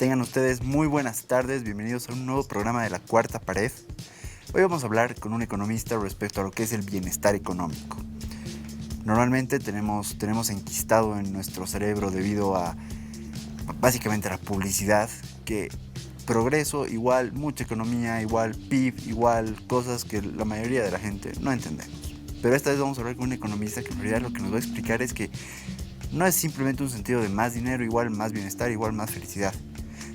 Tengan ustedes muy buenas tardes, bienvenidos a un nuevo programa de La Cuarta Pared. Hoy vamos a hablar con un economista respecto a lo que es el bienestar económico. Normalmente tenemos enquistado en nuestro cerebro debido a básicamente a la publicidad que progreso igual mucha economía, igual PIB, igual cosas que la mayoría de la gente no entendemos. Pero esta vez vamos a hablar con un economista que en realidad lo que nos va a explicar es que no es simplemente un sentido de más dinero, igual más bienestar, igual más felicidad,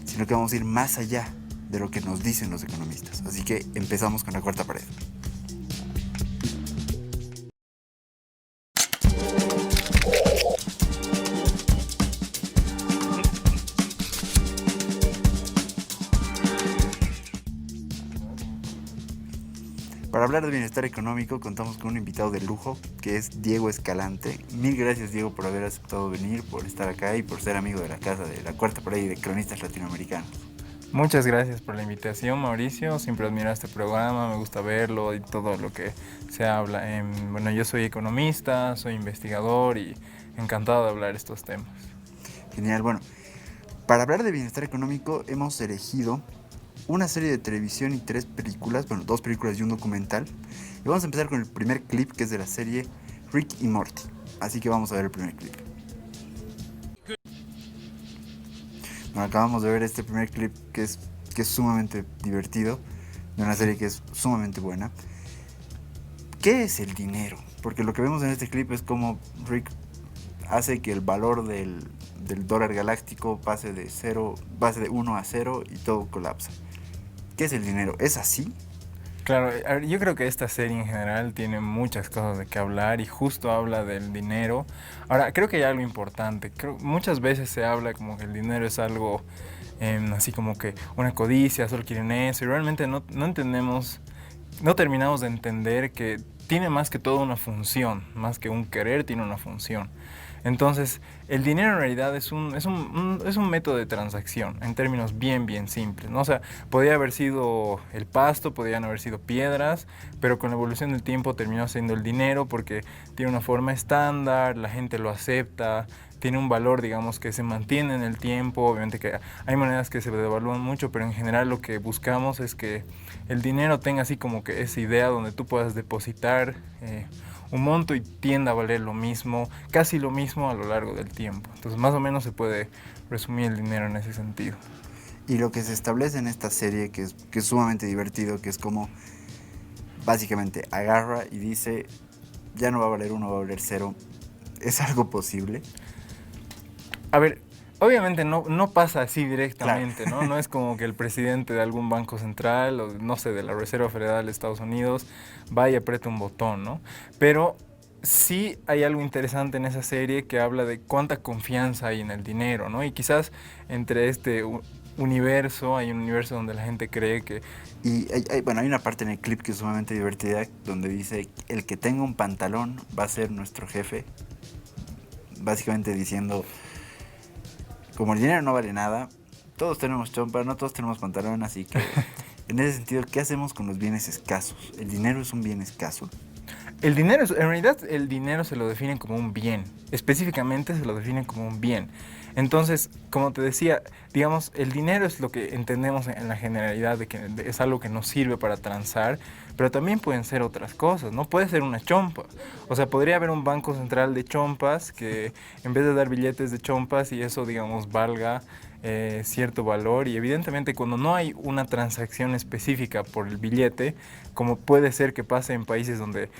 sino que vamos a ir más allá de lo que nos dicen los economistas. Así que empezamos con La Cuarta Pared. Para hablar de bienestar económico contamos con un invitado de lujo que es Diego Escalante. Mil gracias, Diego, por haber aceptado venir, por estar acá y por ser amigo de la casa de La Cuarta Pared y de Cronistas Latinoamericanos. Muchas gracias por la invitación, Mauricio. Siempre admiro este programa, me gusta verlo y todo lo que se habla. Bueno, yo soy economista, soy investigador y encantado de hablar estos temas. Genial, bueno, para hablar de bienestar económico hemos elegido una serie de televisión y 3 películas, bueno, 2 películas y un documental. Y vamos a empezar con el primer clip, que es de la serie Rick y Morty. Así que vamos a ver el primer clip. Bueno, acabamos de ver este primer clip que es sumamente divertido, de una serie que es sumamente buena. ¿Qué es el dinero? Porque lo que vemos en este clip es como Rick hace que el valor del dólar galáctico pase de 1 a 0 y todo colapsa. ¿Qué es el dinero? ¿Es así? Claro, a ver, yo creo que esta serie en general tiene muchas cosas de qué hablar y justo habla del dinero. Ahora, creo que hay algo importante. Muchas veces se habla como que el dinero es algo así como que una codicia, solo quieren eso y realmente no entendemos, no terminamos de entender que tiene más que todo una función, más que un querer, tiene una función. Entonces, el dinero en realidad es un método de transacción, en términos bien simples, ¿no? O sea, podría haber sido el pasto, podrían haber sido piedras, pero con la evolución del tiempo terminó siendo el dinero porque tiene una forma estándar, la gente lo acepta, tiene un valor, digamos, que se mantiene en el tiempo. Obviamente que hay monedas que se devalúan mucho, pero en general lo que buscamos es que el dinero tenga así como que esa idea donde tú puedas depositar un monto y tienda a valer lo mismo, casi lo mismo a lo largo del tiempo. Entonces más o menos se puede resumir el dinero en ese sentido. Y lo que se establece en esta serie, que es sumamente divertido, que es como básicamente agarra y dice, ya no va a valer 1, va a valer 0. ¿Es algo posible? A ver, obviamente no pasa así directamente, Claro. ¿no? No es como que el presidente de algún banco central o, no sé, de la Reserva Federal de Estados Unidos vaya y apriete un botón, ¿no? Pero sí hay algo interesante en esa serie que habla de cuánta confianza hay en el dinero, ¿no? Y quizás entre este universo, hay un universo donde la gente cree que... Y bueno, hay una parte en el clip que es sumamente divertida, donde dice, el que tenga un pantalón va a ser nuestro jefe. Básicamente diciendo, como el dinero no vale nada, todos tenemos chompa, no todos tenemos pantalón, así que en ese sentido, ¿qué hacemos con los bienes escasos? ¿El dinero es un bien escaso? El dinero, en realidad el dinero se lo definen como un bien, específicamente se lo definen como un bien. Entonces, como te decía, digamos, el dinero es lo que entendemos en la generalidad de que es algo que nos sirve para transar, pero también pueden ser otras cosas, ¿no? Puede ser una chompa. O sea, podría haber un banco central de chompas que en vez de dar billetes de chompas y eso, digamos, valga cierto valor, y evidentemente cuando no hay una transacción específica por el billete, como puede ser que pase en países donde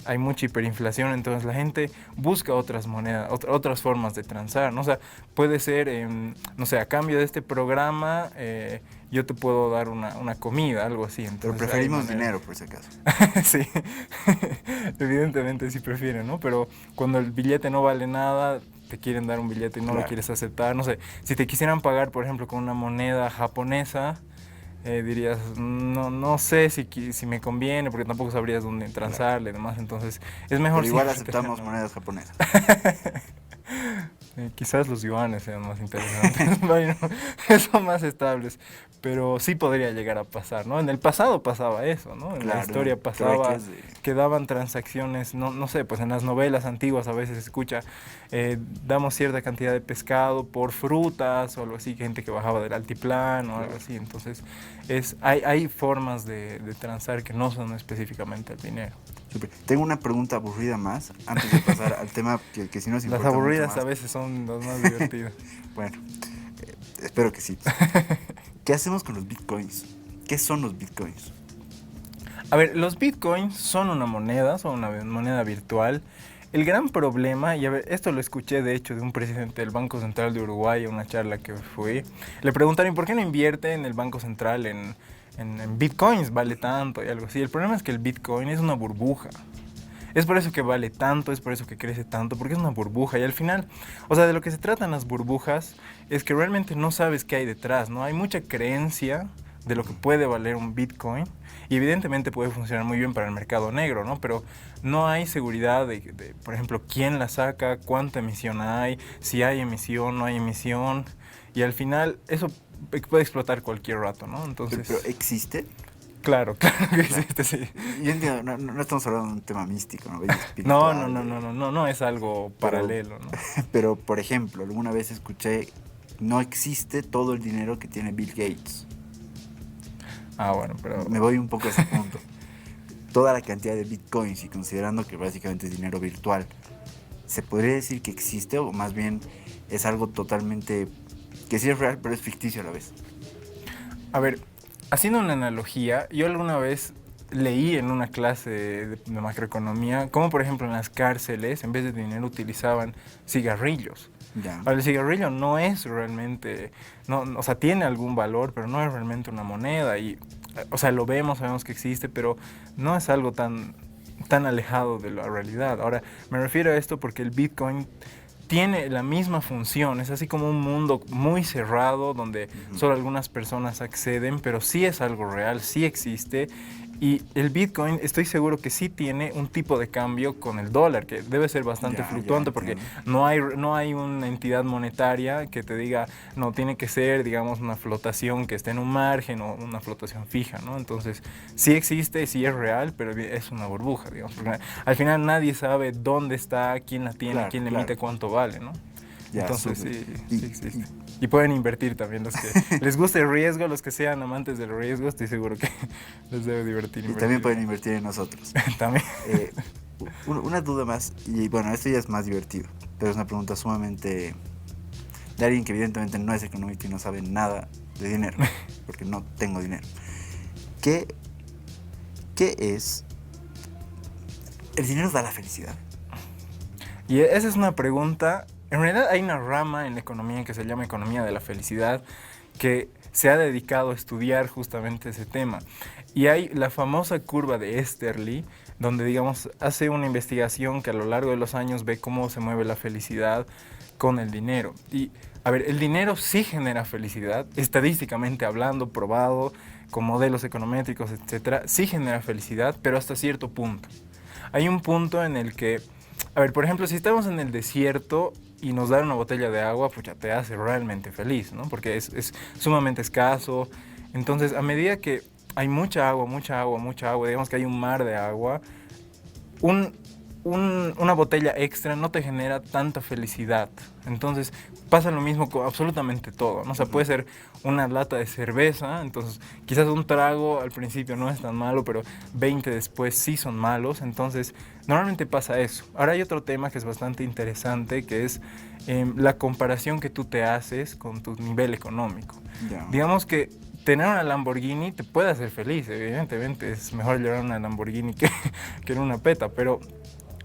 hay mucha hiperinflación, entonces la gente busca otras monedas, otras formas de transar, ¿no? O sea, puede ser, no sé, a cambio de este programa, yo te puedo dar una comida, algo así. Entonces, Pero preferimos dinero, por si acaso. Sí, evidentemente sí prefieren, ¿no? Pero cuando el billete no vale nada, te quieren dar un billete y no lo quieres aceptar, no sé, si te quisieran pagar, por ejemplo, con una moneda japonesa, dirías, no sé si me conviene, porque tampoco sabrías dónde transarle y demás, entonces es mejor Pero igual siempre aceptamos tenerlo. monedas japonesas. Quizás los yuanes sean más interesantes, bueno, son más estables, pero sí podría llegar a pasar, ¿no? En el pasado pasaba eso, ¿no? En la Claro, historia pasaba trueques de... que daban transacciones, no sé, pues en las novelas antiguas a veces se escucha, damos cierta cantidad de pescado por frutas o algo así, gente que bajaba del altiplano o algo así, entonces hay formas de transar que no son específicamente el dinero. Súper. Tengo una pregunta aburrida más antes de pasar al tema que sí nos Las importa mucho aburridas a más. veces son las más divertidas. Bueno, espero que sí. ¿Qué hacemos con los bitcoins? ¿Qué son los bitcoins? A ver, los bitcoins son una moneda, son una moneda virtual. El gran problema, y a ver, esto lo escuché de hecho de un presidente del Banco Central de Uruguay en una charla que fui, le preguntaron ¿por qué no invierte en el Banco Central en bitcoins? Vale tanto y algo así. El problema es que el bitcoin es una burbuja. Es por eso que vale tanto, es por eso que crece tanto, porque es una burbuja. Y al final, o sea, de lo que se tratan las burbujas es que realmente no sabes qué hay detrás, ¿no? Hay mucha creencia de lo que puede valer un Bitcoin y evidentemente puede funcionar muy bien para el mercado negro, ¿no? Pero no hay seguridad por ejemplo, quién la saca, cuánta emisión hay, si hay emisión, no hay emisión. Y al final eso puede explotar cualquier rato, ¿no? Entonces... ¿Pero existe? Claro, claro que O sea, existe, sí. yo entiendo, no estamos hablando de un tema místico, ¿no? No, no, Espiritual, no, no, no, no, no es algo pero, paralelo, ¿no? pero, por ejemplo, alguna vez escuché, no existe todo el dinero que tiene Bill Gates. Ah, bueno, pero... Me voy un poco a ese punto. Toda la cantidad de bitcoins y considerando que básicamente es dinero virtual, ¿se podría decir que existe o más bien es algo totalmente que sí es real pero es ficticio a la vez? A ver, haciendo una analogía, yo alguna vez leí en una clase de macroeconomía cómo, por ejemplo, en las cárceles, en vez de dinero, utilizaban cigarrillos. Ya, Ahora, el cigarrillo no es realmente, o sea, tiene algún valor, pero no es realmente una moneda. Y, o sea, lo vemos, sabemos que existe, pero no es algo tan alejado de la realidad. Ahora, me refiero a esto porque el Bitcoin tiene la misma función, es así como un mundo muy cerrado donde solo algunas personas acceden, pero sí es algo real, sí existe. Y el Bitcoin estoy seguro que sí tiene un tipo de cambio con el dólar, que debe ser bastante ya fluctuante porque entiendo. no hay una entidad monetaria que te diga, no, tiene que ser, digamos, una flotación que esté en un margen o una flotación fija, ¿no? Entonces, sí existe, sí es real, pero es una burbuja, digamos, porque al final nadie sabe dónde está, quién la tiene, Claro, quién le claro. emite, cuánto vale, ¿no? Ya, Entonces, súper. sí, Y, sí existe. Y pueden invertir también los que les guste el riesgo, los que sean amantes del riesgo, estoy seguro que les debe divertir y también invertir. pueden invertir en nosotros. También. Eh, una duda más, y bueno, esto ya es más divertido, pero es una pregunta sumamente de alguien que evidentemente no es economista y no sabe nada de dinero, porque no tengo dinero. ¿Qué, qué es? ¿El dinero da la felicidad? Y esa es una pregunta. En realidad hay una rama en la economía que se llama economía de la felicidad que se ha dedicado a estudiar justamente ese tema. Y hay la famosa curva de Esterly, donde, digamos, hace una investigación que a lo largo de los años ve cómo se mueve la felicidad con el dinero. Y, a ver, el dinero sí genera felicidad, estadísticamente hablando, probado, con modelos econométricos, etcétera, sí genera felicidad, pero hasta cierto punto. Hay un punto en el que, a ver, por ejemplo, si estamos en el desierto y nos dan una botella de agua, pues ya te hace realmente feliz, ¿no? Porque es sumamente escaso. Entonces, a medida que hay mucha agua, mucha agua, mucha agua, digamos que hay un mar de agua, un, una botella extra no te genera tanta felicidad. Entonces pasa lo mismo con absolutamente todo, ¿no? O sea, puede ser una lata de cerveza, entonces quizás un trago al principio no es tan malo, pero 20 después sí son malos. Entonces normalmente pasa eso. Ahora hay otro tema que es bastante interesante, que es la comparación que tú te haces con tu nivel económico. Ya. Digamos que tener una Lamborghini te puede hacer feliz, evidentemente es mejor llevar una Lamborghini que en una peta, pero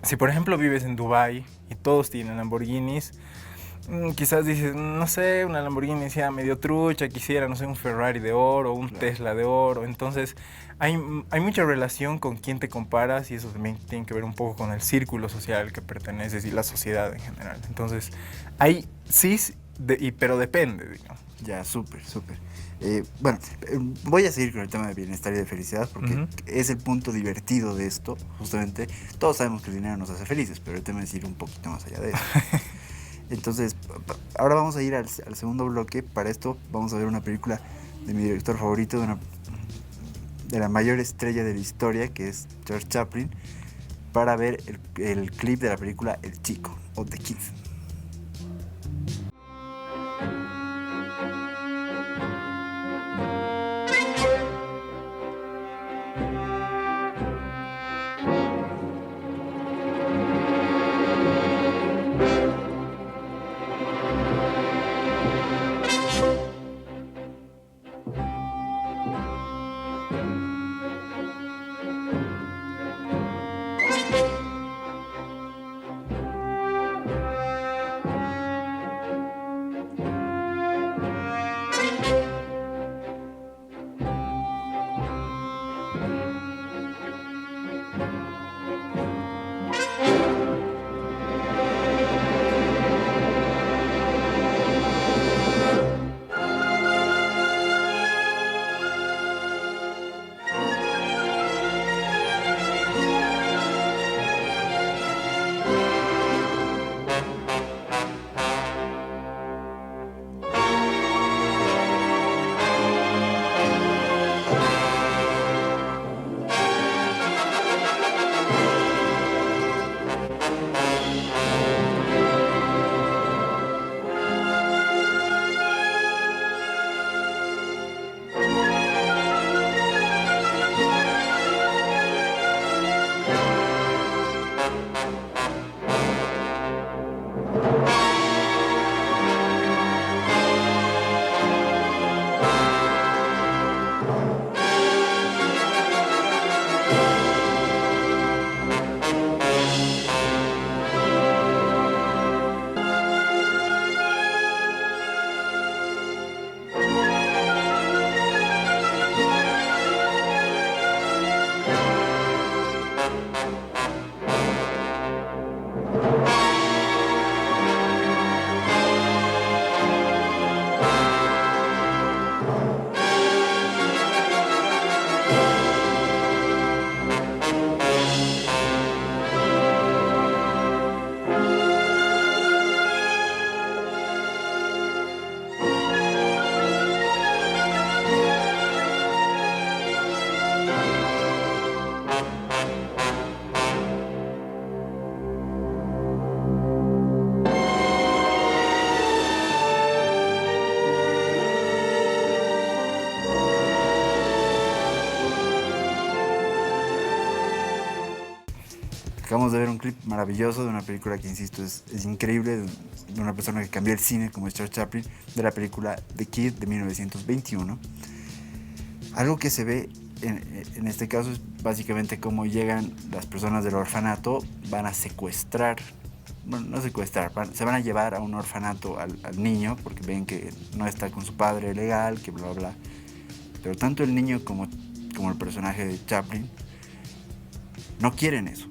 si por ejemplo vives en Dubái y todos tienen Lamborghinis, quizás dices, no sé, una Lamborghini sea medio trucha, quisiera, no sé, un Ferrari de oro, un Claro. Tesla de oro. Entonces hay mucha relación con quién te comparas y eso también tiene que ver un poco con el círculo social al que perteneces y la sociedad en general. Entonces hay sí, pero depende, digamos. Ya, súper, súper. Bueno, voy a seguir con el tema de bienestar y de felicidad porque es el punto divertido de esto, justamente. Todos sabemos que el dinero nos hace felices, pero el tema es ir un poquito más allá de eso. Entonces, ahora vamos a ir al segundo bloque. Para esto vamos a ver una película de mi director favorito, de la mayor estrella de la historia, que es George Chaplin, para ver el clip de la película El Chico, o The Kid. Acabamos de ver un clip maravilloso de una película que, insisto, es increíble, de una persona que cambió el cine, como es George Chaplin, de la película The Kid de 1921. Algo que se ve en este caso es básicamente cómo llegan las personas del orfanato, van a secuestrar, bueno, no secuestrar, se van a llevar a un orfanato al niño, porque ven que no está con su padre legal, que bla, bla. Pero tanto el niño como el personaje de Chaplin no quieren eso.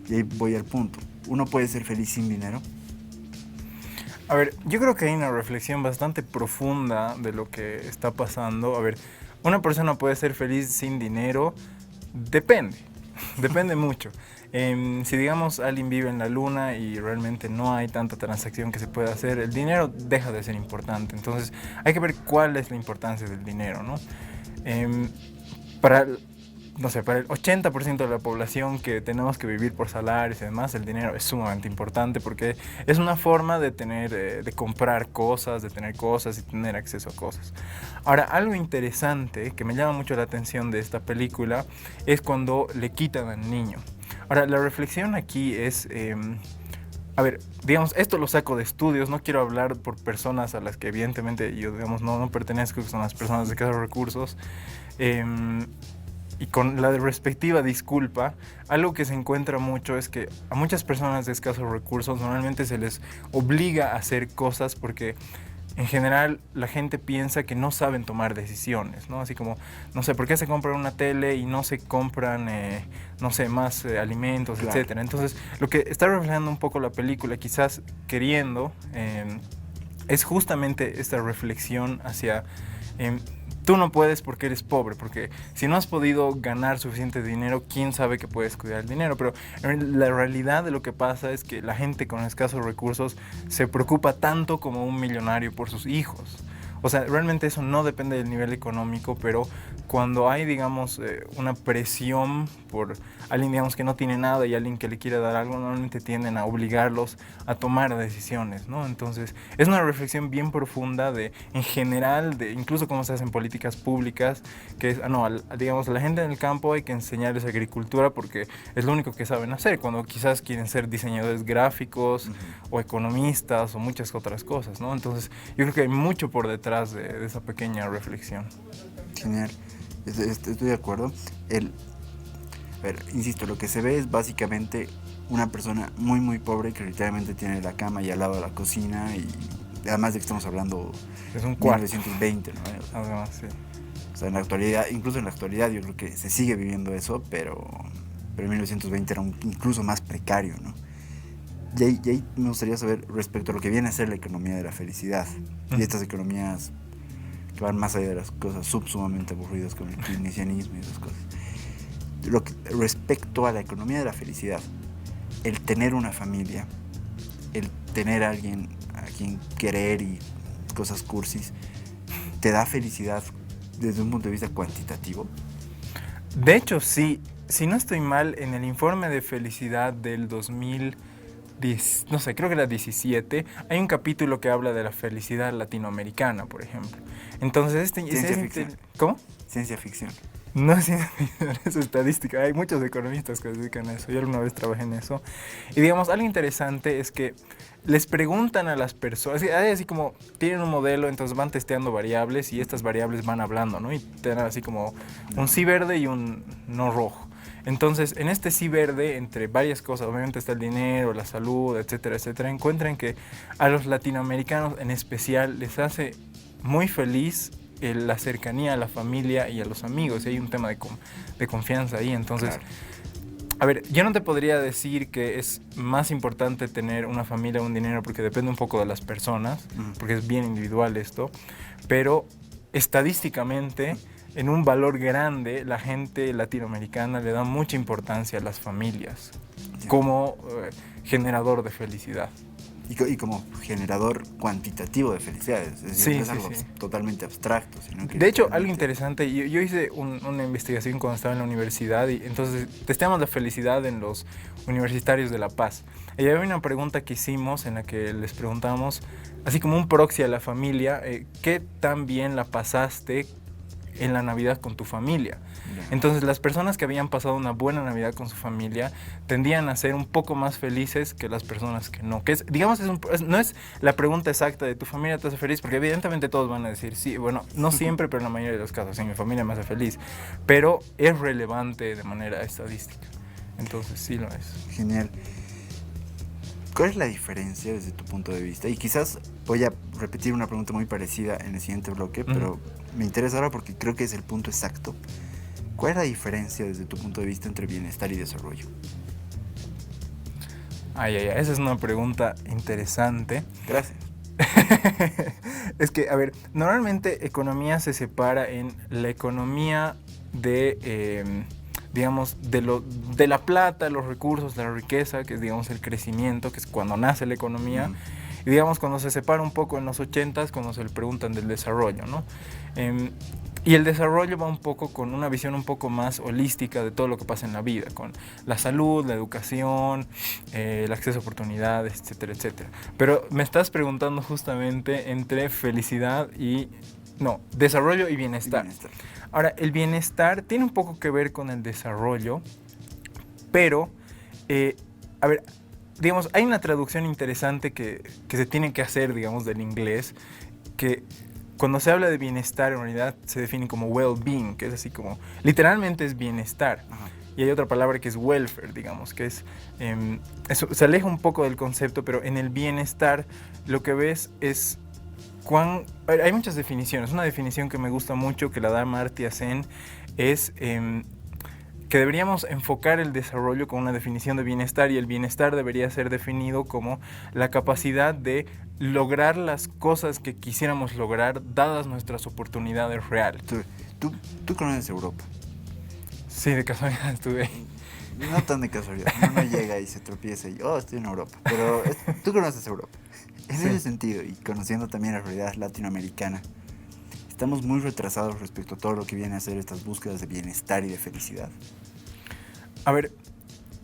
Y ahí voy al punto. ¿Uno puede ser feliz sin dinero? A ver, yo creo que hay una reflexión bastante profunda de lo que está pasando. A ver, una persona puede ser feliz sin dinero, depende mucho. Si digamos alguien vive en la luna y realmente no hay tanta transacción que se pueda hacer, el dinero deja de ser importante. Entonces hay que ver cuál es la importancia del dinero, ¿no? Para el 80% de la población que tenemos que vivir por salarios y demás, el dinero es sumamente importante porque es una forma de de comprar cosas, de tener cosas y tener acceso a cosas. Ahora, algo interesante que me llama mucho la atención de esta película es cuando le quitan al niño. Ahora, la reflexión aquí es... a ver, digamos, esto lo saco de estudios, no quiero hablar por personas a las que evidentemente yo, digamos, no pertenezco, que son las personas de escasos recursos. Y con la respectiva disculpa, algo que se encuentra mucho es que a muchas personas de escasos recursos normalmente se les obliga a hacer cosas porque en general la gente piensa que no saben tomar decisiones, ¿no? Así como, no sé, ¿por qué se compran una tele y no se compran, no sé, más alimentos, claro, etcétera? Entonces, lo que está reflejando un poco la película, quizás queriendo, es justamente esta reflexión hacia... tú no puedes porque eres pobre, porque si no has podido ganar suficiente dinero, quién sabe que puedes cuidar el dinero. Pero la realidad de lo que pasa es que la gente con escasos recursos se preocupa tanto como un millonario por sus hijos. O sea, realmente eso no depende del nivel económico, pero cuando hay, digamos, una presión por alguien, digamos, que no tiene nada y alguien que le quiere dar algo, normalmente tienden a obligarlos a tomar decisiones, ¿no? Entonces, es una reflexión bien profunda de, en general, de incluso cómo se hacen políticas públicas, que es, digamos, a la gente en el campo hay que enseñarles agricultura porque es lo único que saben hacer, cuando quizás quieren ser diseñadores gráficos o economistas o muchas otras cosas, ¿no? Entonces, yo creo que hay mucho por detrás de esa pequeña reflexión. Genial, estoy de acuerdo. A ver, insisto, lo que se ve es básicamente una persona muy muy pobre que literalmente tiene la cama y al lado de la cocina, y además de que estamos hablando Es un de cuarto. 1920, ¿no? Además, sí. O sea, en la actualidad, incluso en la actualidad yo creo que se sigue viviendo eso, pero en 1920 era incluso más precario, ¿no? Y ahí me gustaría saber respecto a lo que viene a ser la economía de la felicidad y estas economías que van más allá de las cosas sumamente aburridas como el keynesianismo y esas cosas. Respecto a la economía de la felicidad, el tener una familia, el tener a alguien a quien querer y cosas cursis, ¿te da felicidad desde un punto de vista cuantitativo? De hecho, sí. Si no estoy mal, en el informe de felicidad del 2010, no sé, creo que era 17, hay un capítulo que habla de la felicidad latinoamericana, por ejemplo. Entonces, Ciencia ficción. ¿Cómo? Ciencia ficción. No es ciencia ficción, es estadística. Hay muchos economistas que se dedican a eso. Yo alguna vez trabajé en eso. Y digamos, algo interesante es que les preguntan a las personas, así como tienen un modelo, entonces van testeando variables y estas variables van hablando, ¿no? Y te dan así como un sí verde y un no rojo. Entonces, en este sí verde, entre varias cosas, obviamente está el dinero, la salud, etcétera, etcétera, encuentran que a los latinoamericanos en especial les hace muy feliz la cercanía a la familia y a los amigos, y hay un tema de confianza ahí. Entonces, claro. A ver, yo no te podría decir que es más importante tener una familia o un dinero, porque depende un poco de las personas, porque es bien individual esto, pero estadísticamente, en un valor grande, la gente latinoamericana le da mucha importancia a las familias como generador de felicidad. Y como generador cuantitativo de felicidad, es decir, no es algo totalmente abstracto, sino que... De hecho, algo interesante, yo hice una investigación cuando estaba en la universidad, y entonces testeamos la felicidad en los universitarios de La Paz. Y había una pregunta que hicimos en la que les preguntamos, así como un proxy a la familia, ¿qué tan bien la pasaste en la Navidad con tu familia? Entonces, las personas que habían pasado una buena Navidad con su familia tendían a ser un poco más felices que las personas que no. Que es, digamos, no es la pregunta exacta de tu familia te hace feliz, porque evidentemente todos van a decir sí. Bueno, no siempre, pero en la mayoría de los casos, sí, mi familia me hace feliz. Pero es relevante de manera estadística. Entonces, sí lo es. Genial. ¿Cuál es la diferencia desde tu punto de vista? Y quizás voy a repetir una pregunta muy parecida en el siguiente bloque, pero me interesa ahora porque creo que es el punto exacto. ¿Cuál es la diferencia desde tu punto de vista entre bienestar y desarrollo? Esa es una pregunta interesante. Gracias. Es que, a ver, normalmente economía se separa en la economía de, digamos, de la plata, los recursos, la riqueza, que es, digamos, el crecimiento, que es cuando nace la economía. Y, digamos, cuando se separa un poco en los 80s, cuando se le preguntan del desarrollo, ¿no? Y el desarrollo va un poco con una visión un poco más holística de todo lo que pasa en la vida, con la salud, la educación, el acceso a oportunidades, etcétera, etcétera. Pero me estás preguntando justamente entre felicidad y... No, desarrollo y bienestar. Ahora, el bienestar tiene un poco que ver con el desarrollo, pero, a ver, digamos, hay una traducción interesante que se tiene que hacer, digamos, del inglés, que... Cuando se habla de bienestar, en realidad se define como well-being, que es así como, literalmente es bienestar. Ajá. Y hay otra palabra que es welfare, digamos, que es, eso se aleja un poco del concepto, pero en el bienestar lo que ves es hay muchas definiciones. Una definición que me gusta mucho, que la da Amartya Sen, es que deberíamos enfocar el desarrollo con una definición de bienestar, y el bienestar debería ser definido como la capacidad de lograr las cosas que quisiéramos lograr dadas nuestras oportunidades reales. Tú conoces Europa. Sí, de casualidad estuve ahí. No tan de casualidad, uno llega y se tropieza y, oh, estoy en Europa. Pero tú conoces Europa. En Sí. ese sentido, y conociendo también la realidad latinoamericana, estamos muy retrasados respecto a todo lo que viene a ser estas búsquedas de bienestar y de felicidad. A ver,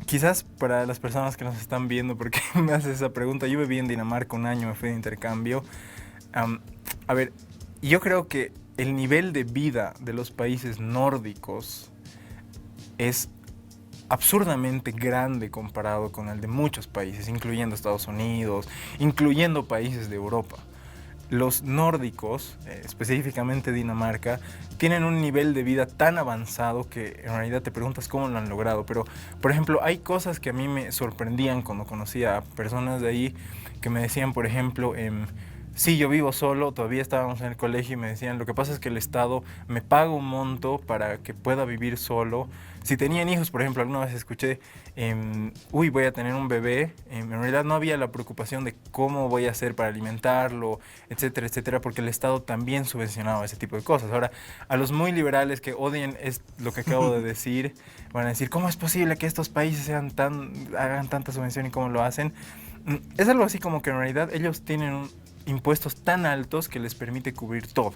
quizás para las personas que nos están viendo, porque me haces esa pregunta, yo viví en Dinamarca un año, me fui de intercambio. A ver, yo creo que el nivel de vida de los países nórdicos es absurdamente grande comparado con el de muchos países, incluyendo Estados Unidos, incluyendo países de Europa. Los nórdicos, específicamente Dinamarca, tienen un nivel de vida tan avanzado que en realidad te preguntas cómo lo han logrado. Pero, por ejemplo, hay cosas que a mí me sorprendían cuando conocía a personas de ahí que me decían, por ejemplo, sí, yo vivo solo, todavía estábamos en el colegio y me decían, lo que pasa es que el Estado me paga un monto para que pueda vivir solo. Si tenían hijos, por ejemplo, alguna vez escuché, uy, voy a tener un bebé, en realidad no había la preocupación de cómo voy a hacer para alimentarlo, etcétera, etcétera, porque el Estado también subvencionaba ese tipo de cosas. Ahora, a los muy liberales que odian es lo que acabo de decir, van a decir, ¿cómo es posible que estos países hagan tanta subvención y cómo lo hacen? Es algo así como que en realidad ellos tienen impuestos tan altos que les permite cubrir todo.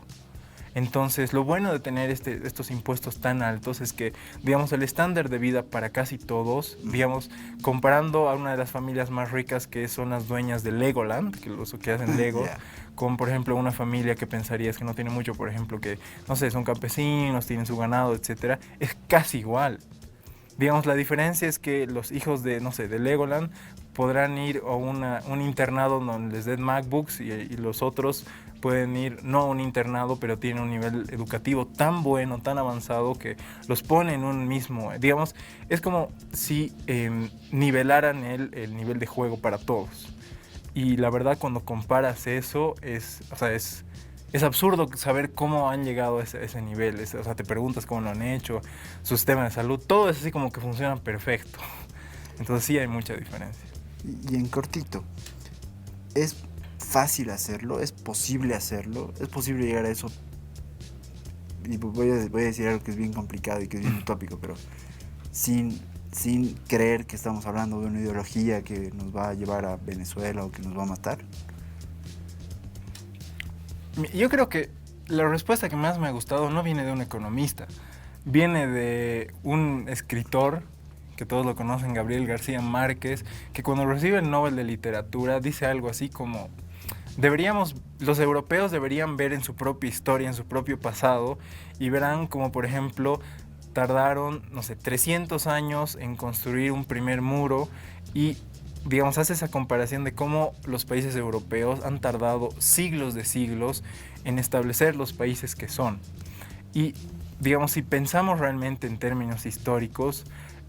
Entonces, lo bueno de tener estos impuestos tan altos es que, digamos, el estándar de vida para casi todos, digamos, comparando a una de las familias más ricas que son las dueñas de Legoland, que hacen Lego, Yeah. con, por ejemplo, una familia que pensarías que no tiene mucho, por ejemplo, que, no sé, son campesinos, tienen su ganado, etcétera, es casi igual. Digamos, la diferencia es que los hijos de, no sé, de Legoland podrán ir a un internado donde les den MacBooks y los otros pueden ir, no a un internado, pero tienen un nivel educativo tan bueno, tan avanzado que los pone en un mismo, digamos, es como si nivelaran el nivel de juego para todos. Y la verdad, cuando comparas eso, es absurdo saber cómo han llegado a ese nivel. O sea, te preguntas cómo lo han hecho, su sistema de salud, todo es así como que funciona perfecto. Entonces sí hay mucha diferencia. Y en cortito, ¿es fácil hacerlo? ¿Es posible hacerlo? ¿Es posible llegar a eso? Y voy a decir algo que es bien complicado y que es bien utópico, pero sin creer que estamos hablando de una ideología que nos va a llevar a Venezuela o que nos va a matar. Yo creo que la respuesta que más me ha gustado no viene de un economista, viene de un escritor que todos lo conocen, Gabriel García Márquez, que cuando recibe el Nobel de Literatura dice algo así como: los europeos deberían ver en su propia historia, en su propio pasado, y verán como, por ejemplo, tardaron, no sé, 300 años en construir un primer muro, y digamos, hace esa comparación de cómo los países europeos han tardado siglos de siglos en establecer los países que son. Y digamos, si pensamos realmente en términos históricos,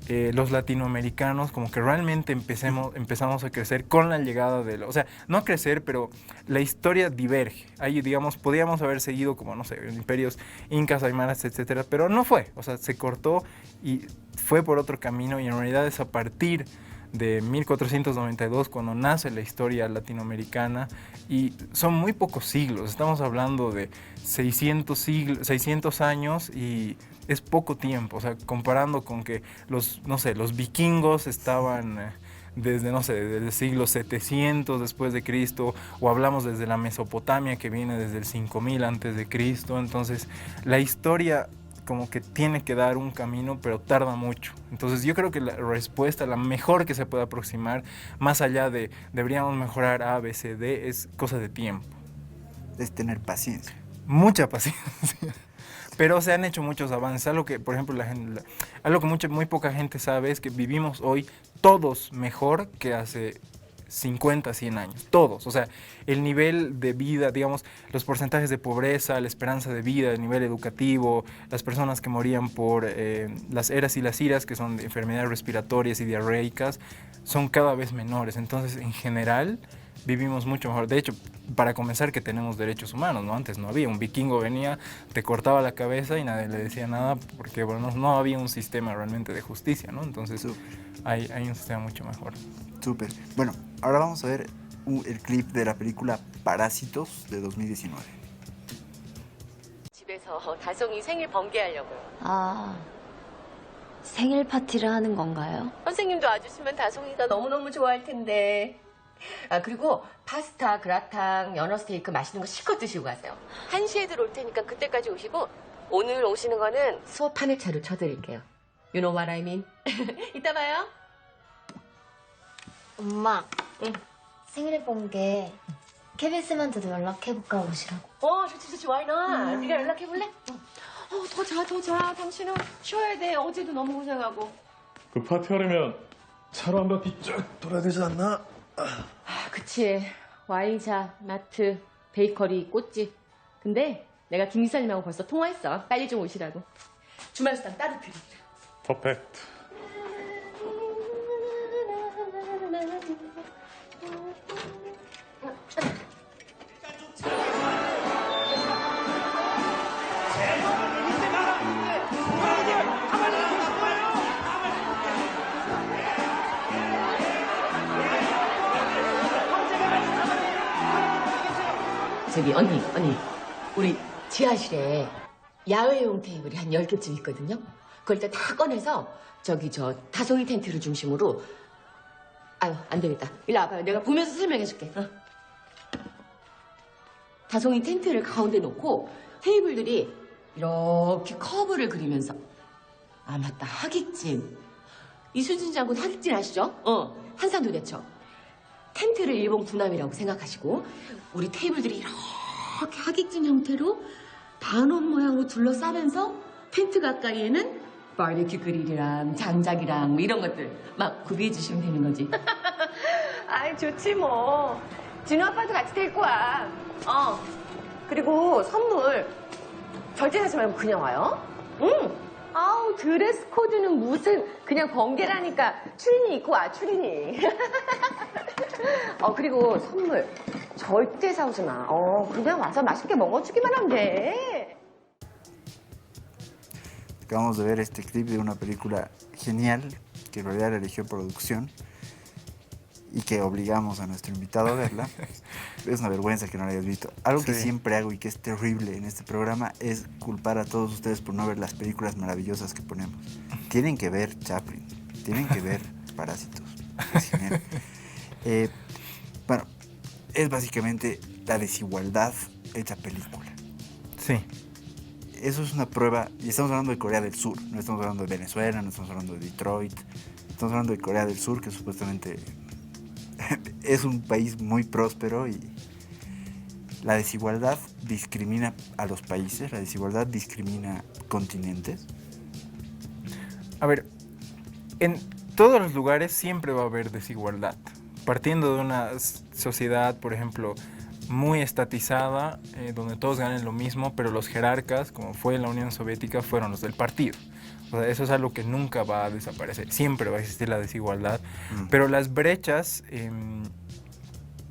los latinoamericanos como que realmente empezamos a crecer con la llegada o sea, no a crecer, pero la historia diverge. Ahí, digamos, podíamos haber seguido como, no sé, imperios incas, aymaras, etcétera, pero no fue. O sea, se cortó y fue por otro camino, y en realidad es a partir de 1492 cuando nace la historia latinoamericana, y son muy pocos siglos, estamos hablando de 600 años, y es poco tiempo. O sea, comparando con que los vikingos estaban desde, no sé, desde el siglo 700 después de Cristo, o hablamos desde la Mesopotamia, que viene desde el 5000 antes de Cristo. Entonces, la historia como que tiene que dar un camino, pero tarda mucho. Entonces yo creo que la respuesta, la mejor que se puede aproximar, más allá de deberíamos mejorar A, B, C, D, es cosa de tiempo. Es tener paciencia. Mucha paciencia. Pero se han hecho muchos avances. Algo que, por ejemplo, algo que muy poca gente sabe es que vivimos hoy todos mejor que hace 50, 100 años, todos. O sea, el nivel de vida, digamos, los porcentajes de pobreza, la esperanza de vida, el nivel educativo, las personas que morían por las eras y las iras, que son enfermedades respiratorias y diarreicas, son cada vez menores. Entonces, en general, vivimos mucho mejor. De hecho, para comenzar que tenemos derechos humanos, ¿no? Antes no había. Un vikingo venía, te cortaba la cabeza y nadie le decía nada porque, bueno, no había un sistema realmente de justicia, ¿no? Entonces hay un sistema mucho mejor. Súper. Bueno, ahora vamos a ver el clip de la película Parásitos de 2019. 집에서 다송이 생일 번개하려고요. 아, 생일 파티를 하는 건가요? 선생님도 와주시면 다송이가 너무너무 좋아할 텐데. 아, 그리고 파스타, 그라탕, 연어 스테이크 맛있는 거 실컷 드시고 가세요. 1시에 들어올 테니까 그때까지 오시고 오늘 오시는 거는 수업 한 회차로 쳐드릴게요. You know what I mean? 이따 봐요. 엄마, 응. 생일 번개 KBS한테도 연락해볼까 오시라고. 좋지, why not? 네가 연락해볼래? 더 자. 당신은 쉬어야 돼. 어제도 너무 고생하고. 그 파티 하려면 차로 한 바퀴 쭉 돌아야 되지 않나? 그치. 와인샵, 마트, 베이커리, 꽃집. 근데 내가 김 기사님하고 벌써 통화했어. 빨리 좀 오시라고. 주말 수당 따로 드릴게. 퍼펙트. 저기 언니 우리 지하실에 야외용 테이블이 한 10개쯤 있거든요. 그걸 다 꺼내서 저기 다송이 텐트를 중심으로 아유 안 되겠다. 일로 와봐요. 내가 보면서 설명해줄게. 다송이 텐트를 가운데 놓고 테이블들이 이렇게 커브를 그리면서 아 맞다 하객진 이순신 장군 하객진 아시죠? 한산도 대첩 텐트를 일본 군함이라고 생각하시고 우리 테이블들이 이렇게 하객진 형태로 반원 모양으로 둘러싸면서 텐트 가까이에는 바비큐 그릴이랑 장작이랑 뭐 이런 것들 막 구비해 주시면 되는 거지. 아이 좋지 뭐. 진우 아빠도 같이 데리고 와. 그리고 선물 절대 사지 말고 그냥 와요. 응. 아우 드레스 코드는 무슨 그냥 번개라니까 추리니 입고 와 추리니. 그리고 선물 절대 사오지 마. 그냥 와서 맛있게 먹어주기만 하면 돼. Acabamos de ver este clip de una película genial que en realidad la eligió producción y que obligamos a nuestro invitado a verla. Es una vergüenza que no la hayas visto. Algo que siempre hago y que es terrible en este programa es culpar a todos ustedes por no ver las películas maravillosas que ponemos. Tienen que ver Chaplin, tienen que ver Parásitos. Es genial. Bueno, es básicamente la desigualdad hecha película. Sí. Eso es una prueba, y estamos hablando de Corea del Sur, no estamos hablando de Venezuela, no estamos hablando de Detroit, estamos hablando de Corea del Sur, que supuestamente es un país muy próspero y la desigualdad discrimina a los países, la desigualdad discrimina continentes. A ver, en todos los lugares siempre va a haber desigualdad. Partiendo de una sociedad, por ejemplo, muy estatizada, donde todos ganan lo mismo, pero los jerarcas, como fue en la Unión Soviética, fueron los del partido. O sea, eso es algo que nunca va a desaparecer. Siempre va a existir la desigualdad, pero las brechas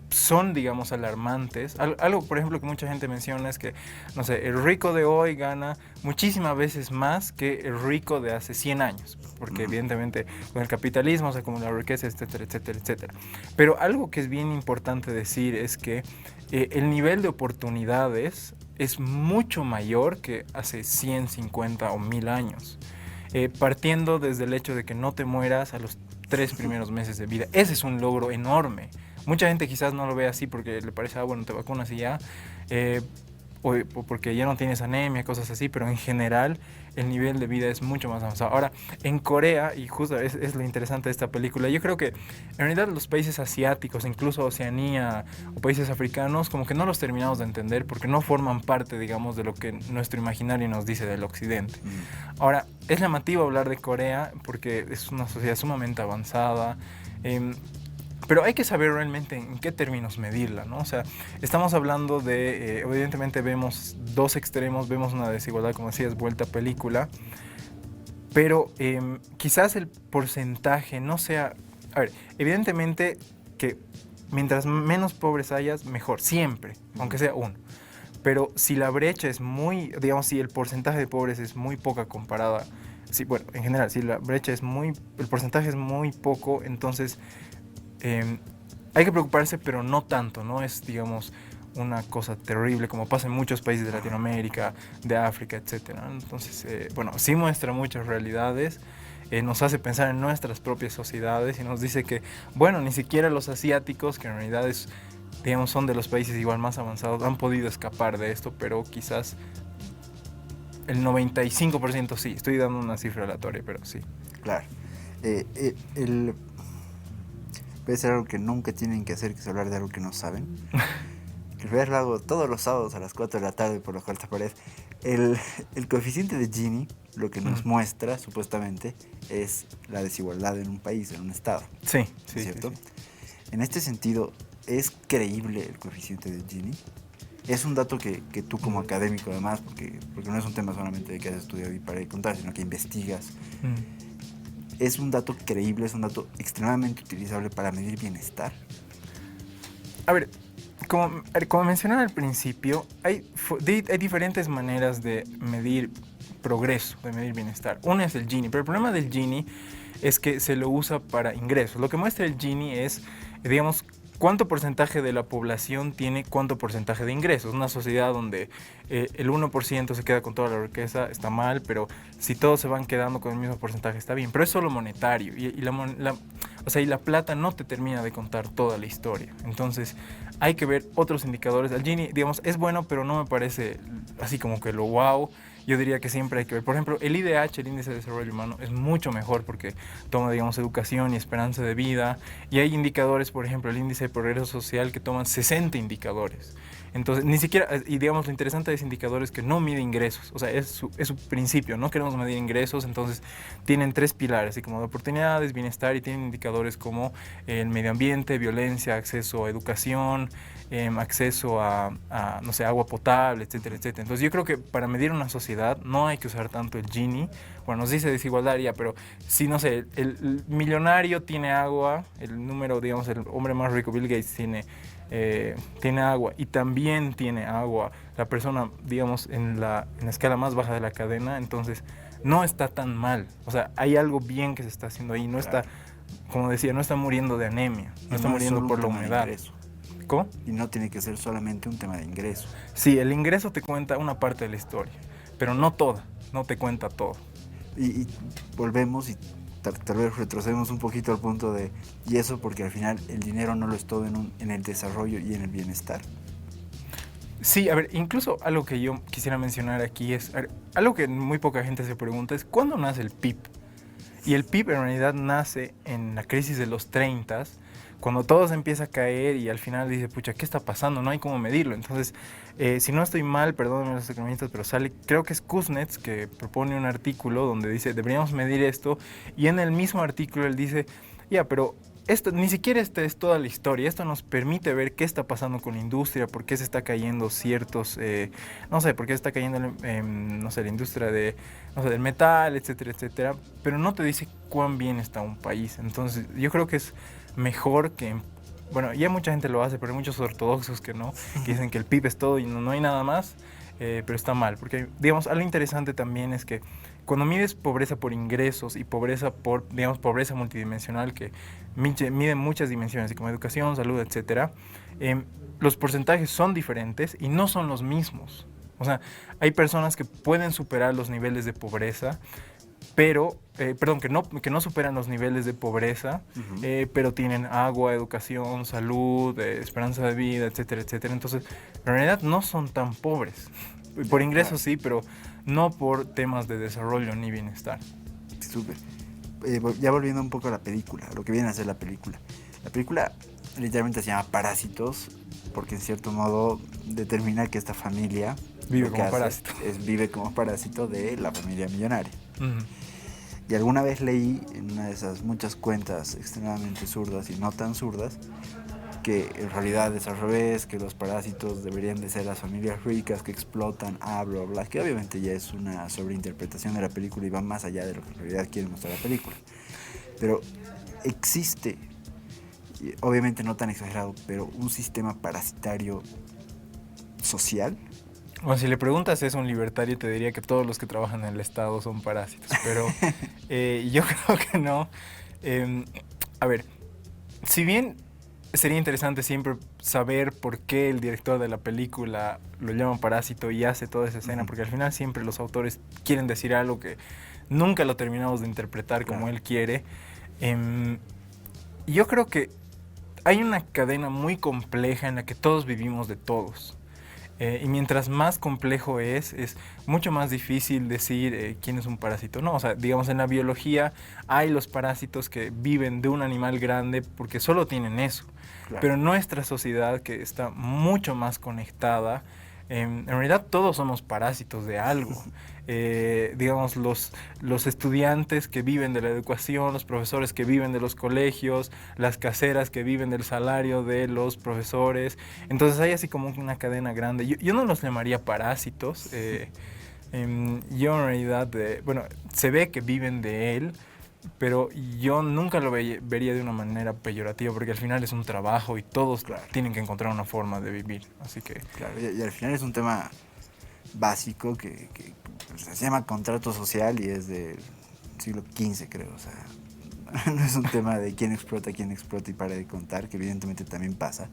son, digamos, alarmantes. Algo, por ejemplo, que mucha gente menciona es que, no sé, el rico de hoy gana muchísimas veces más que el rico de hace 100 años, porque evidentemente con el capitalismo se acumula riqueza, etcétera, etcétera, etcétera. Pero algo que es bien importante decir es que el nivel de oportunidades es mucho mayor que hace 100, 50 o 1000 años. Partiendo desde el hecho de que no te mueras a los 3 primeros meses de vida. Ese es un logro enorme. Mucha gente quizás no lo ve así porque le parece, bueno, te vacunas y ya, o porque ya no tienes anemia, cosas así, pero en general el nivel de vida es mucho más avanzado. Ahora, en Corea, y justo es lo interesante de esta película, yo creo que en realidad los países asiáticos, incluso Oceanía o países africanos, como que no los terminamos de entender porque no forman parte, digamos, de lo que nuestro imaginario nos dice del occidente. Ahora, es llamativo hablar de Corea porque es una sociedad sumamente avanzada, pero hay que saber realmente en qué términos medirla, ¿no? O sea, estamos hablando de, evidentemente vemos dos extremos, vemos una desigualdad, como decías, vuelta a película, pero quizás el porcentaje no sea... A ver, evidentemente que mientras menos pobres hayas, mejor, siempre, aunque sea uno. Pero si la brecha es muy, digamos, si el porcentaje de pobres es muy poca comparada, sí, bueno, en general, si la brecha es muy, el porcentaje es muy poco, entonces hay que preocuparse, pero no tanto, no es, digamos, una cosa terrible como pasa en muchos países de Latinoamérica, de África, etcétera. Entonces, bueno, sí muestra muchas realidades, nos hace pensar en nuestras propias sociedades y nos dice que, bueno, ni siquiera los asiáticos, que en realidad es, digamos, son de los países igual más avanzados, han podido escapar de esto, pero quizás el 95% sí. Estoy dando una cifra aleatoria, pero sí. Claro. Puede ser algo que nunca tienen que hacer, que es hablar de algo que no saben. Que lo hago todos los sábados a las 4 de la tarde por la cuarta pared. El coeficiente de Gini, lo que nos muestra, supuestamente, es la desigualdad en un país, en un estado. Sí, sí, ¿cierto? sí, sí. En este sentido, ¿es creíble el coeficiente de Gini? Es un dato que tú como académico además, porque no es un tema solamente de que has estudiado y para contar, sino que investigas. ¿Es un dato creíble, es un dato extremadamente utilizable para medir bienestar? A ver, como mencionaba al principio, hay diferentes maneras de medir progreso, de medir bienestar. Una es el Gini, pero el problema del Gini es que se lo usa para ingresos. Lo que muestra el Gini es, digamos, cuánto porcentaje de la población tiene cuánto porcentaje de ingresos. Una sociedad donde el 1% se queda con toda la riqueza está mal, pero si todos se van quedando con el mismo porcentaje está bien. Pero es solo monetario y la plata no te termina de contar toda la historia. Entonces hay que ver otros indicadores. El Gini, digamos, es bueno, pero no me parece así como que lo wow. Yo diría que siempre hay que ver. Por ejemplo, el IDH, el Índice de Desarrollo Humano, es mucho mejor porque toma, digamos, educación y esperanza de vida. Y hay indicadores, por ejemplo, el Índice de Progreso Social, que toman 60 indicadores. Entonces, ni siquiera, y digamos, lo interesante de ese indicador es que no mide ingresos. O sea, es su principio. No queremos medir ingresos, entonces tienen 3 pilares, así como de oportunidades, bienestar, y tienen indicadores como el medio ambiente, violencia, acceso a educación, acceso a, no sé, agua potable, etcétera, etcétera. Entonces yo creo que para medir una sociedad no hay que usar tanto el Gini. Bueno, nos dice desigualdad ya, pero si, no sé, el millonario tiene agua, el número, digamos, el hombre más rico, Bill Gates, tiene agua, y también tiene agua la persona, digamos, en la escala más baja de la cadena, entonces no está tan mal. O sea, hay algo bien que se está haciendo ahí, no está, como decía, no está muriendo de anemia, no está muriendo por la humedad. ¿Cómo? Y no tiene que ser solamente un tema de ingreso. Sí, el ingreso te cuenta una parte de la historia, pero no toda, no te cuenta todo. Y volvemos y tal vez retrocedemos un poquito al punto de, y eso porque al final el dinero no lo es todo en el desarrollo y en el bienestar. Sí, a ver, incluso algo que yo quisiera mencionar aquí es, algo que muy poca gente se pregunta es, ¿cuándo nace el PIB? Y el PIB en realidad nace en la crisis de los 30s, cuando todo se empieza a caer y al final dice, pucha, ¿qué está pasando? No hay cómo medirlo. Entonces, si no estoy mal, perdónenme los economistas, pero sale, creo que es Kuznets, que propone un artículo donde dice, deberíamos medir esto, y en el mismo artículo él dice, ya, pero esto, ni siquiera esta es toda la historia, esto nos permite ver qué está pasando con la industria, por qué se está cayendo ciertos, no sé, por qué se está cayendo, no sé, la industria de, no sé, del metal, etcétera, etcétera, pero no te dice cuán bien está un país. Entonces, yo creo que es mejor que, bueno, ya mucha gente lo hace, pero hay muchos ortodoxos que no, que dicen que el PIB es todo y no hay nada más, pero está mal, porque, digamos, algo interesante también es que cuando mides pobreza por ingresos y pobreza por, digamos, pobreza multidimensional, que mide muchas dimensiones, como educación, salud, etcétera, los porcentajes son diferentes y no son los mismos. O sea, hay personas que pueden superar los niveles de pobreza, pero, que no superan los niveles de pobreza, pero tienen agua, educación, salud, esperanza de vida, etcétera, etcétera. Entonces, en realidad no son tan pobres. Por ingresos sí, pero no por temas de desarrollo ni bienestar. Súper. Ya volviendo un poco a la película, lo que viene a ser la película. La película literalmente se llama Parásitos, porque en cierto modo determina que esta familia vive como parásito. Vive como parásito de la familia millonaria. Y alguna vez leí en una de esas muchas cuentas extremadamente zurdas y no tan zurdas, que en realidad es al revés, que los parásitos deberían de ser las familias ricas que explotan, bla, bla, que obviamente ya es una sobreinterpretación de la película y va más allá de lo que en realidad quiere mostrar la película. Pero existe y obviamente no tan exagerado, pero un sistema parasitario social. Bueno, si le preguntas es un libertario, te diría que todos los que trabajan en el Estado son parásitos, pero yo creo que no. A ver, si bien sería interesante siempre saber por qué el director de la película lo llama parásito y hace toda esa escena, porque al final siempre los autores quieren decir algo que nunca lo terminamos de interpretar como él quiere. Yo creo que hay una cadena muy compleja en la que todos vivimos de todos. Y mientras más complejo es mucho más difícil decir quién es un parásito. No, o sea, digamos, en la biología hay los parásitos que viven de un animal grande porque solo tienen eso. Claro. Pero nuestra sociedad, que está mucho más conectada, en realidad todos somos parásitos de algo. Digamos, los estudiantes que viven de la educación, los profesores que viven de los colegios, las caseras que viven del salario de los profesores. Entonces hay así como una cadena grande. Yo no los llamaría parásitos. Yo en realidad, bueno, se ve que viven de él, pero yo nunca lo vería de una manera peyorativa, porque al final es un trabajo y todos tienen que encontrar una forma de vivir. Así que... Claro, y al final es un tema básico que se llama contrato social y es del siglo XV, creo. O sea, no es un tema de quién explota y para de contar, que evidentemente también pasa,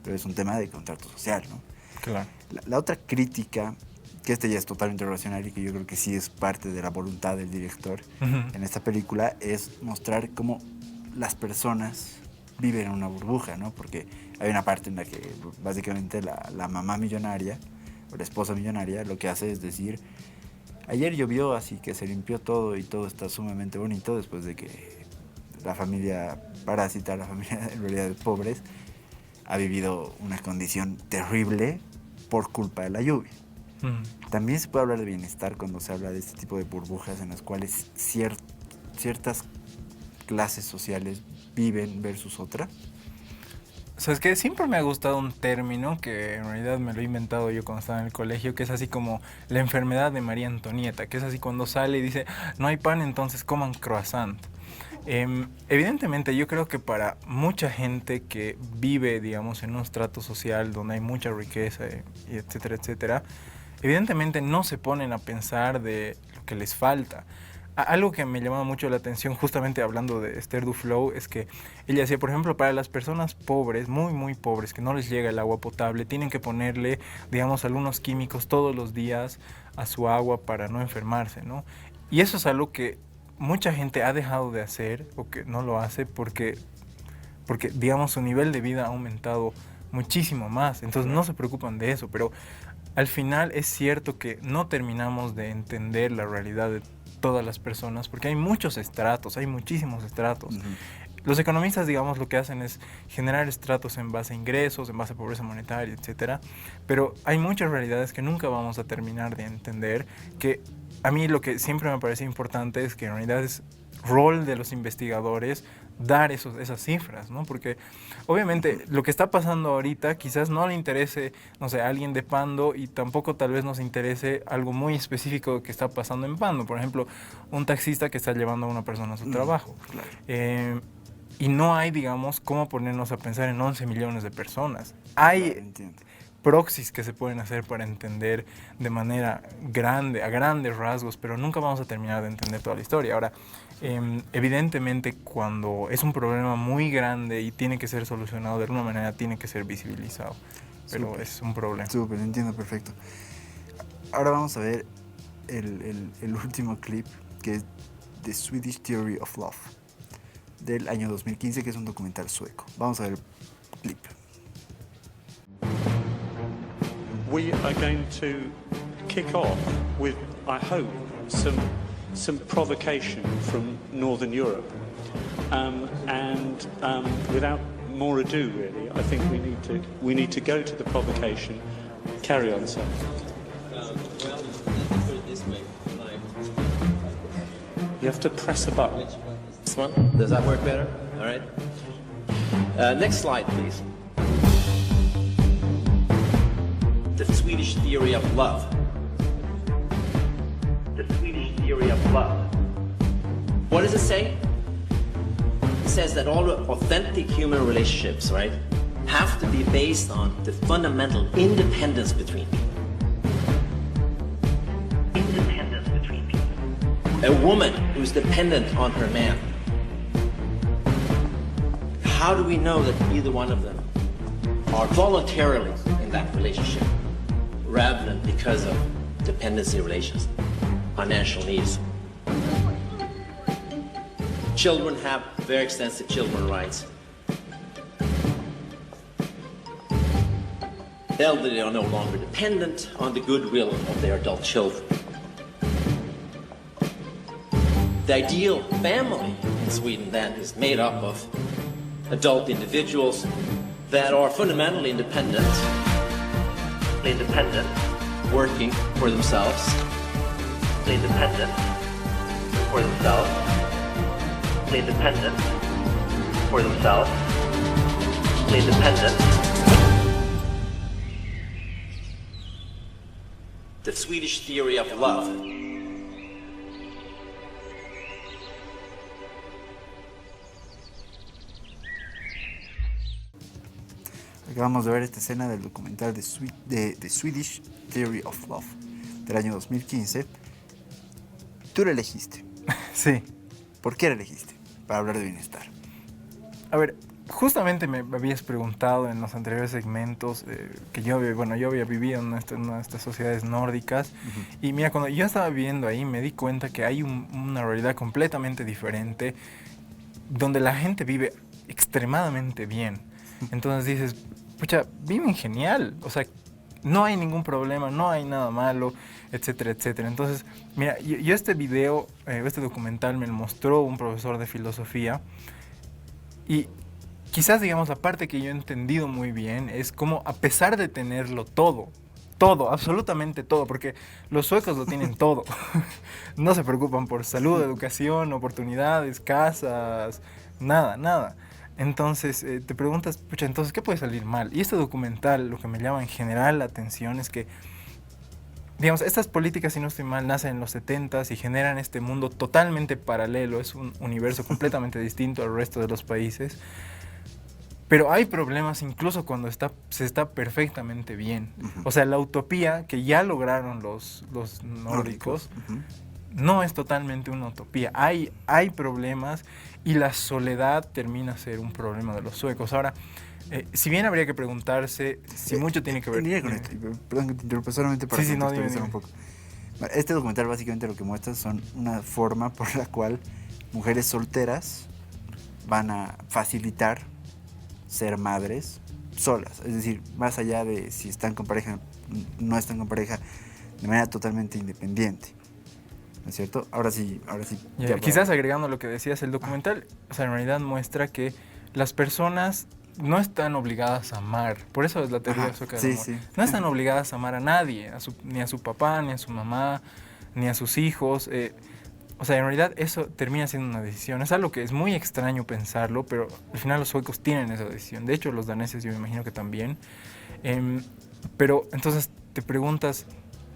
pero es un tema de contrato social, ¿no? Claro. La otra crítica, que este ya es totalmente racional y que yo creo que sí es parte de la voluntad del director en esta película, es mostrar cómo las personas viven en una burbuja, ¿no? Porque hay una parte en la que básicamente la mamá millonaria o la esposa millonaria lo que hace es decir: ayer llovió, así que se limpió todo y todo está sumamente bonito, después de que la familia parásita, la familia en realidad de pobres, ha vivido una condición terrible por culpa de la lluvia. También se puede hablar de bienestar cuando se habla de este tipo de burbujas en las cuales ciertas clases sociales viven versus otras. O sea, es que siempre me ha gustado un término que en realidad me lo he inventado yo cuando estaba en el colegio, que es así como la enfermedad de María Antonieta, que es así cuando sale y dice: no hay pan, entonces coman croissant. Evidentemente yo creo que para mucha gente que vive, digamos, en un estrato social donde hay mucha riqueza y etcétera, etcétera, evidentemente no se ponen a pensar de lo que les falta. Algo que me llamaba mucho la atención, justamente hablando de Esther Duflo, es que ella decía, por ejemplo, para las personas pobres, muy, muy pobres, que no les llega el agua potable, tienen que ponerle, digamos, algunos químicos todos los días a su agua para no enfermarse, ¿no? Y eso es algo que mucha gente ha dejado de hacer o que no lo hace porque digamos, su nivel de vida ha aumentado muchísimo más. Entonces no se preocupan de eso, pero al final es cierto que no terminamos de entender la realidad de todas las personas, porque hay muchos estratos, hay muchísimos estratos. Los economistas, digamos, lo que hacen es generar estratos en base a ingresos, en base a pobreza monetaria, etcétera, pero hay muchas realidades que nunca vamos a terminar de entender, que a mí lo que siempre me parece importante es que en realidad es rol de los investigadores dar esas cifras, ¿no? Porque obviamente lo que está pasando ahorita quizás no le interese, no sé, a alguien de Pando, y tampoco tal vez nos interese algo muy específico que está pasando en Pando. Por ejemplo, un taxista que está llevando a una persona a su trabajo. Claro. Y no hay, digamos, cómo ponernos a pensar en 11 millones de personas. Hay proxies que se pueden hacer para entender de manera grande, a grandes rasgos, pero nunca vamos a terminar de entender toda la historia. Ahora, evidentemente, cuando es un problema muy grande y tiene que ser solucionado de alguna manera, tiene que ser visibilizado. Pero súper, es un problema. Súper, entiendo perfecto. Ahora vamos a ver el último clip, que es The Swedish Theory of Love, del año 2015, que es un documental sueco. Vamos a ver el clip. We are going to kick off with, I hope, some provocation from Northern Europe. Without more ado, really, I think we need to go to the provocation. Carry on, sir. Well, put it this way. You have to press a button. This one? Does that work better? All right. Next slide, please. The Swedish theory of love. The Swedish theory of love. What does it say? says that all authentic human relationships, right, have to be based on the fundamental independence between people. Independence between people. A woman who's dependent on her man. How do we know that either one of them are voluntarily in that relationship rather than because of dependency relations, financial needs? Children have very extensive children's rights. Elderly are no longer dependent on the goodwill of their adult children. The ideal family in Sweden then is made up of adult individuals that are fundamentally independent, working for themselves, independent for themselves, independent for themselves, independent. The Swedish theory of love. Acabamos de ver esta escena del documental de Swedish Theory of Love del año 2015. Tú lo elegiste. Sí. ¿Por qué lo elegiste? Para hablar de bienestar. A ver, justamente me habías preguntado en los anteriores segmentos que yo había vivido en una de estas sociedades nórdicas. Y mira, cuando yo estaba viviendo ahí me di cuenta que hay una realidad completamente diferente donde la gente vive extremadamente bien. Entonces dices, pucha, viven genial, o sea, no hay ningún problema, no hay nada malo, etcétera, etcétera. Entonces, mira, yo este video, este documental me lo mostró un profesor de filosofía y quizás, digamos, la parte que yo he entendido muy bien es como a pesar de tenerlo todo, absolutamente todo, porque los suecos lo tienen todo. No se preocupan por salud, educación, oportunidades, casas, nada. Entonces te preguntas, pucha, entonces, ¿qué puede salir mal? Y este documental, lo que me llama en general la atención es que, digamos, estas políticas, si no estoy mal, nacen en los 70s y generan este mundo totalmente paralelo, es un universo completamente distinto al resto de los países. Pero hay problemas incluso cuando se está perfectamente bien. O sea, la utopía que ya lograron los nórdicos no es totalmente una utopía. Hay problemas y la soledad termina a ser un problema de los suecos. Ahora, si bien habría que preguntarse si mucho tiene que ver... Venía con esto, perdón que te interrumpa, solamente para contextualizar un poco. Este documental básicamente lo que muestra son una forma por la cual mujeres solteras van a facilitar ser madres solas. Es decir, más allá de si están con pareja, no están con pareja, de manera totalmente independiente. ¿No es cierto? Ahora sí. Quizás agregando lo que decías, el documental, o sea, en realidad muestra que las personas no están obligadas a amar. Por eso es la teoría sueca del amor. Sí. No están obligadas a amar a nadie, ni a su papá, ni a su mamá, ni a sus hijos. O sea, en realidad eso termina siendo una decisión. Es algo que es muy extraño pensarlo, pero al final los suecos tienen esa decisión. De hecho, los daneses yo me imagino que también. Pero entonces te preguntas...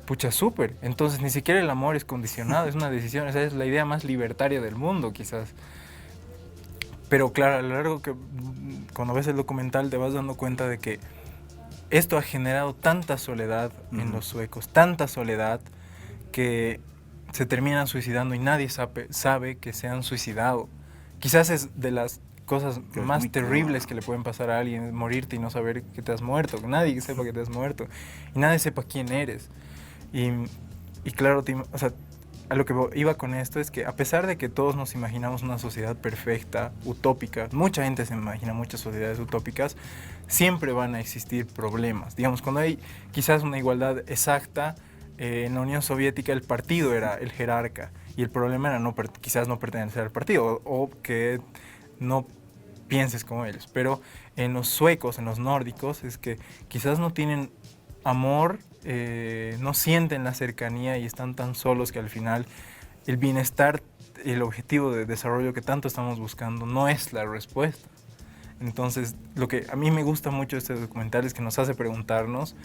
Pucha, súper. Entonces ni siquiera el amor es condicionado, es una decisión. Esa es la idea más libertaria del mundo, quizás. Pero claro, a lo largo que cuando ves el documental te vas dando cuenta de que esto ha generado tanta soledad en los suecos, tanta soledad que se terminan suicidando y nadie sabe que se han suicidado. Quizás es de las cosas más terribles que le pueden pasar a alguien, morirte y no saber que te has muerto, que nadie sepa que te has muerto y nadie sepa quién eres. Y claro, o sea, a lo que iba con esto es que a pesar de que todos nos imaginamos una sociedad perfecta, utópica, mucha gente se imagina muchas sociedades utópicas, siempre van a existir problemas. Digamos, cuando hay quizás una igualdad exacta, en la Unión Soviética el partido era el jerarca y el problema era quizás no pertenecer al partido o que no pienses como ellos. Pero en los suecos, en los nórdicos, es que quizás no tienen amor, no sienten la cercanía y están tan solos que al final el bienestar, el objetivo de desarrollo que tanto estamos buscando no es la respuesta. Entonces, lo que a mí me gusta mucho de este documental es que nos hace preguntarnos,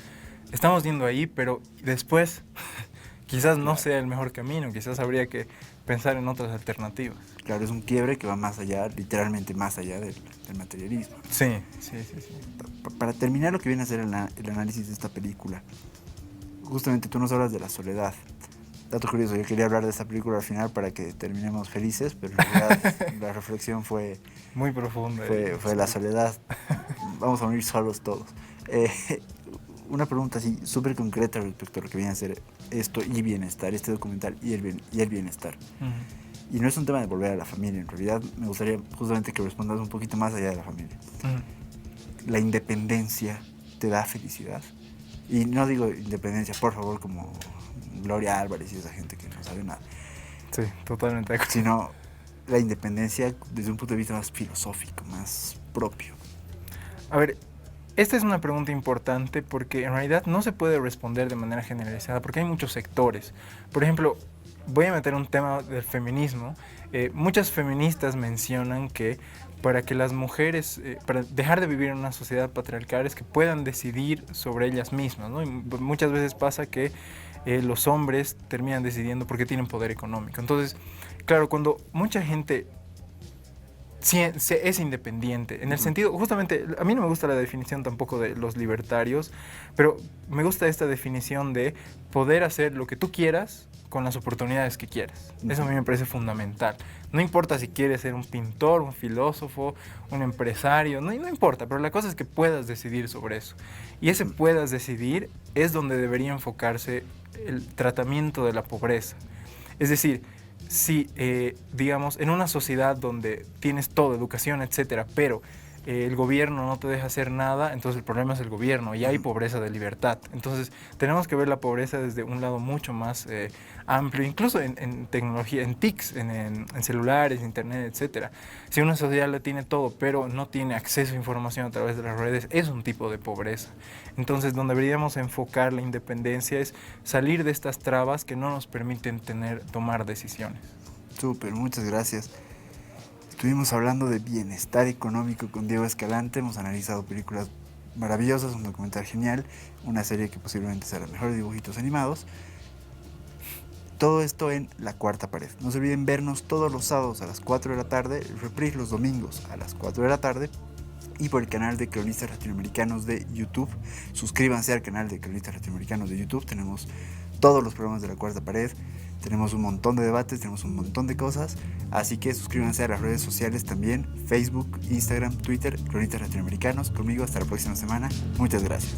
estamos yendo ahí, pero después, quizás no sea el mejor camino, quizás habría que pensar en otras alternativas. Claro, es un quiebre que va más allá, literalmente más allá del materialismo. Sí. Para terminar lo que viene a ser el análisis de esta película, justamente tú nos hablas de la soledad. Dato curioso, yo quería hablar de esta película al final para que terminemos felices, pero en realidad la reflexión fue Muy profunda. fue la soledad. Vamos a morir solos todos. Una pregunta así súper concreta respecto a lo que viene a ser esto y bienestar, este documental y el bienestar. Ujú. Y no es un tema de volver a la familia, en realidad me gustaría justamente que respondas un poquito más allá de la familia. Ujú. ¿La independencia te da felicidad? Y no digo independencia, por favor, como Gloria Álvarez y esa gente que no sabe nada, Sí, totalmente de acuerdo. sino la independencia desde un punto de vista más filosófico, más propio. A ver, esta es una pregunta importante porque en realidad no se puede responder de manera generalizada porque hay muchos sectores. Por ejemplo, voy a meter un tema del feminismo. Muchas feministas mencionan que para que las mujeres, para dejar de vivir en una sociedad patriarcal es que puedan decidir sobre ellas mismas, ¿no? Y muchas veces pasa que los hombres terminan decidiendo porque tienen poder económico. Entonces, claro, cuando mucha gente es independiente, en el sentido, justamente, a mí no me gusta la definición tampoco de los libertarios, pero me gusta esta definición de poder hacer lo que tú quieras con las oportunidades que quieras. Eso a mí me parece fundamental. No importa si quieres ser un pintor, un filósofo, un empresario, no importa, pero la cosa es que puedas decidir sobre eso. Y ese puedas decidir es donde debería enfocarse el tratamiento de la pobreza. Es decir, si, digamos, en una sociedad donde tienes todo, educación, etcétera, pero el gobierno no te deja hacer nada, entonces el problema es el gobierno y hay pobreza de libertad. Entonces tenemos que ver la pobreza desde un lado mucho más amplio, incluso en tecnología, en TICs, en celulares, internet, etcétera. Si una sociedad la tiene todo, pero no tiene acceso a información a través de las redes, es un tipo de pobreza. Entonces, donde deberíamos enfocar la independencia es salir de estas trabas que no nos permiten tomar decisiones. Súper, muchas gracias. Estuvimos hablando de bienestar económico con Diego Escalante, hemos analizado películas maravillosas, un documental genial, una serie que posiblemente sea los mejores dibujitos animados. Todo esto en La Cuarta Pared. No se olviden vernos todos los sábados a las 4 de la tarde, el reprise los domingos a las 4 de la tarde y por el canal de Cronistas Latinoamericanos de YouTube. Suscríbanse al canal de Cronistas Latinoamericanos de YouTube, tenemos todos los programas de La Cuarta Pared. Tenemos un montón de debates, tenemos un montón de cosas, así que suscríbanse a las redes sociales también, Facebook, Instagram, Twitter, Cronistas Latinoamericanos. Conmigo hasta la próxima semana. Muchas gracias.